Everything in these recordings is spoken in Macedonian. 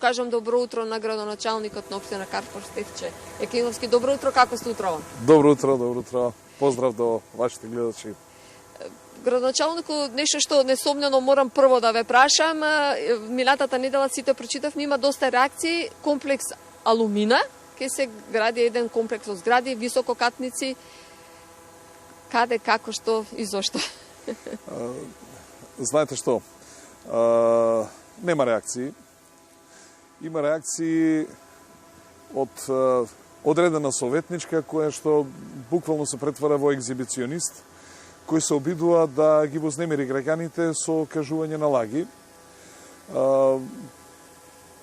Кажам добро утро на градоначалникот на општина Карпош Стефче Екимовски. Добро утро, како сте утро? Добро утро. Поздрав до вашите гледачи. Градоначалнику, нешто што несомнено морам прво да ве прашам. Минатата недела сите прочитавме, има доста реакции. Комплекс Алумина, ке се гради еден комплекс од згради, висококатници. Каде, како, што и зошто? Знаете што? Нема реакции. Има реакции од одредена советничка која што буквално се претвара во екзибиционист, кој се обидува да ги вознемири граѓаните со кажување на лаги.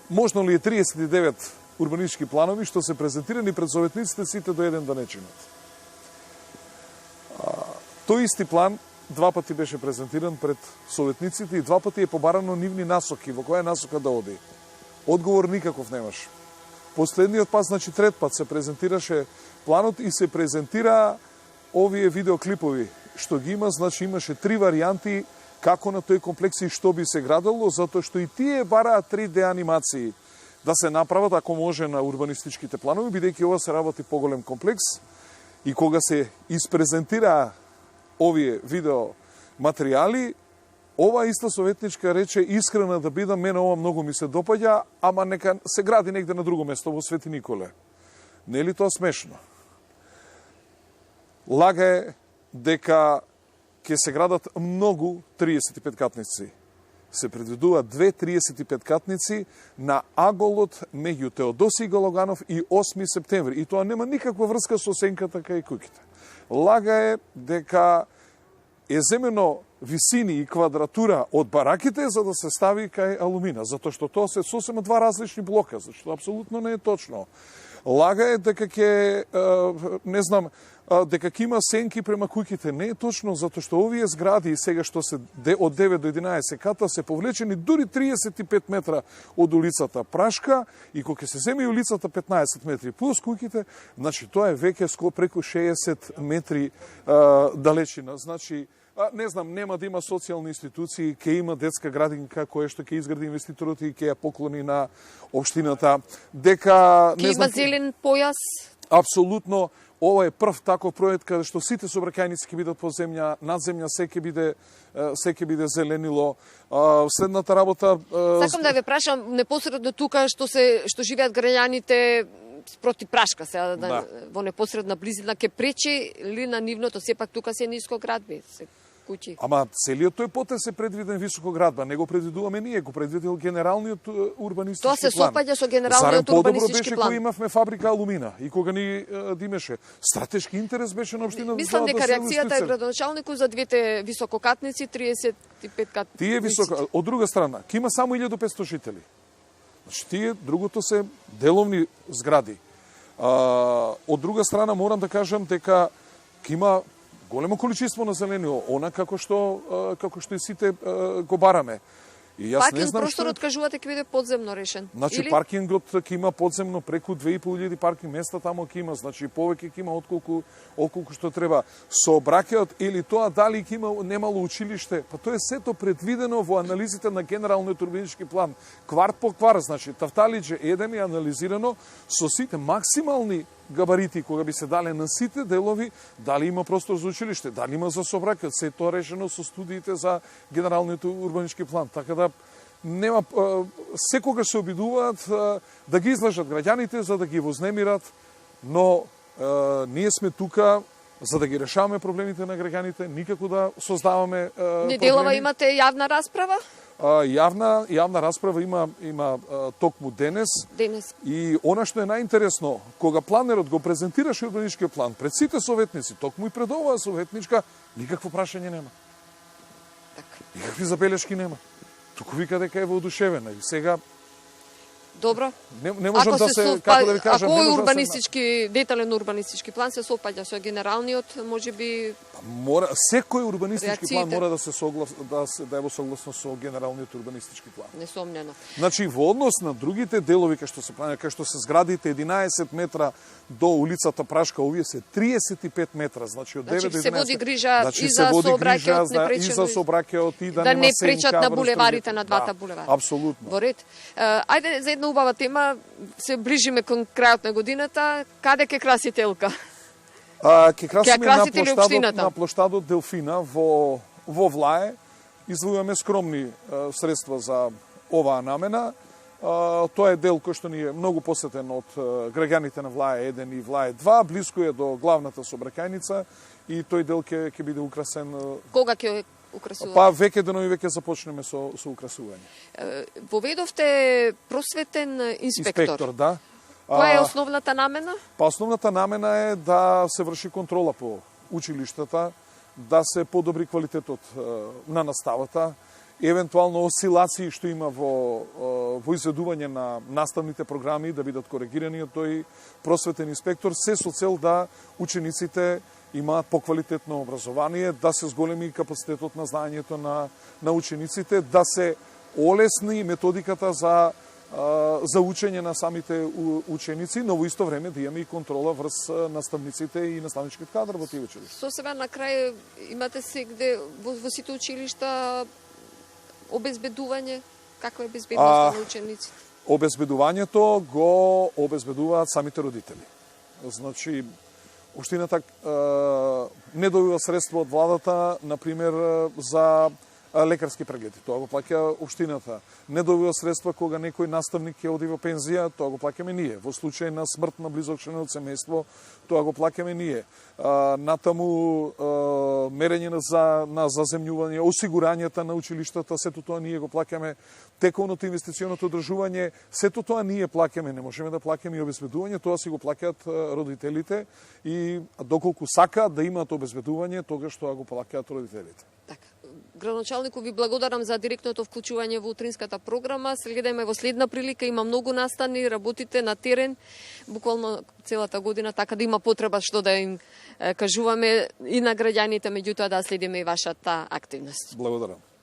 Можно ли е 39 урбанистички планови што се презентирани пред советниците сите до еден да не чинат? Тој исти план два пати беше презентиран пред советниците и два пати е побарано нивни насоки, во која насока да оди. Одговор никаков немаш. Последниот пат, значи трет пат се презентираше планот и се презентира овие видеоклипови што ги има, значи имаше три варијанти како на тој комплекс и што би се градало, затоа што и тие бараат 3D анимации да се направат ако може на урбанистичките планови, бидејќи ова се работи поголем комплекс и кога се испрезентира овие видео материјали, ова иста советничка рече искрена да бидам, мене ова многу ми се допаѓа, ама нека се гради негде на друго место во Свети Николе. Не е ли тоа смешно? Лага е дека ќе се градат многу 35 катници. Се предвидува 2 35 катници на аголот меѓу Теодоси Гологанов и 8 септември. И тоа нема никаква врска со сенката кај куќите. Лага е дека е земено висини и квадратура од бараките за да се стави кај Алумина, затоа што тоа се сосема два различни блока, зашто апсолутно не е точно. Лага е дека ќе, дека ќе има сенки према куќите. Не е точно, затоа што овие згради сега што се од 9 до 11 ката се повлечени дури 35 метра од улицата Прашка и кога ќе се земе улицата 15 метри плюс куќите, значи тоа е веќе преку 60 метри далечина. Значи, нема да има социјални институции, ќе има детска градинка која што ќе изгради инвеститорот и ќе ја поклони на општината. Дека ќе има зелен појас? Апсолутно. Ова е прв таков проект каде што сите сообраќајници ќе бидат по земја, надземја се ќе биде зеленило. Следната работа Сакам да ве прашам непосредно тука што живеат граѓаните спроти Прашка сега во непосредна близина ќе пречи ли на нивното, сепак тука се ниско градби, се куќи. Ама целиот тој потез е предвиден високо градба, не го предвидуваме ние, го предвидел генералниот урбанистички план. Тоа се сопаѓа со генералниот урбанистички план. Кога имавме фабрика Алумина и кога ни имаше стратешки интерес беше на општината. Мислам дека реакцијата е градоначалнику за двете висококатници 35 катници. Тие високо, од друга страна, ќе има само 1500 жители. Значи тие другото се деловни згради. Од друга страна морам да кажам дека ќе има големо количество на зеленио, она како што и сите го бараме. И јас не знам просторот кажувате ќе биде подземно решен. Значи или? Паркингот ќе има подземно преку 2500 паркинг места тамо ќе има, значи повеќе ќе има отколку што треба. Сообраќајот или тоа дали ќе има немало училиште, па тоа е сето предвидено во анализите на генералниот урбанистички план. Кварт по кварт, значи Тафталиџе 1 е анализирано со сите максимални габарити кога би се дале на сите делови, дали има простор за училиште, дали има за сообраќај, се тоа решено со студиите за генералниот урбанистички план. Така да нема секогаш се обидуваат да ги излажат граѓаните за да ги вознемират, но ние сме тука за да ги решаваме проблемите на граѓаните, никако да создаваме проблеми. Неделава имате јавна расправа? Јавна расправа има токму денес. И она што е најинтересно, кога планерот го презентираше урбанистичкиот план пред сите советници, токму и пред оваа советничка, никакво прашање нема. Никакви забелешки нема. Туку вика дека е воодушевена и сега добро. Не можам да се, како да ви кажам, ако урбанистички, детален урбанистички план се сопаѓа со генералниот, можеби мора секој урбанистички план мора да се да е во согласно со генералниот урбанистички план. Несомнено. Значи во однос на другите делови кај што се планира, кај што се зградите 11 метра до улицата Прашка, овие се 35 метра, значи од 9 до 11. Се води грижа и за сообраќајот, и да не пречат на булеварите на двата булевара. Апсолутно. Во ред. Ајде за едно една убава тема, се ближиме кон крајот на годината, каде ќе красите Елка? Ќе красиме красите ли општината? на плоштадот Делфина во Влае. Извојуваме скромни средства за оваа намена. Тоа е дел кој што ни е многу посетен од граѓаните на Влае 1 и Влае 2, близко е до главната сообраќајница и тој дел ќе биде украсен. Кога ќе украсувате? Па веќе денови веќе започнеме со украсување. Воведовте просветен инспектор. Да. Која е основната намена? Па основната намена е да се врши контрола по училиштата, да се подобри квалитетот на наставата, евентуално осцилации што има во изведување на наставните програми да бидат коригирани од тој просветен инспектор, се со цел да учениците имаат поквалитетно образование, да се зголеми капацитетот на знаењето на учениците, да се олесни методиката за учење на самите ученици, но во исто време да имаме и контрола врз наставниците и наставничкиот кадар во тие училишта. Со себе на крај имате сегде во сите училишта обезбедување? Каква е безбедноста на учениците? Обезбедувањето го обезбедуваат самите родители. Значи, општината не добива средства од владата, например, за лекарски прегледи. Тоа го плаќа општината. Не добива средства кога некој наставник ќе оди во пензија, тоа го плаќаме ние. Во случај на смрт на близок член од семејство, тоа го плаќаме ние. Натаму мерење на заземјување, осигурањата на училиштата, сето тоа ние го плаќаме. Тековното инвестиционото одржување, сето тоа ние плаќаме. Не можеме да плаќаме и обезбедување, тоа си го плаќаат родителите и доколку сакаат да имаат обезбедување, тогаш тоа го плаќаат родителите. Така. Градоначалнику, ви благодарам за директното вклучување во утринската програма. Се гледаме во следна прилика, има многу настани, работите на терен, буквално целата година, така да има потреба што да им кажуваме и на граѓаните, меѓутоа да следиме и вашата активност. Благодарам.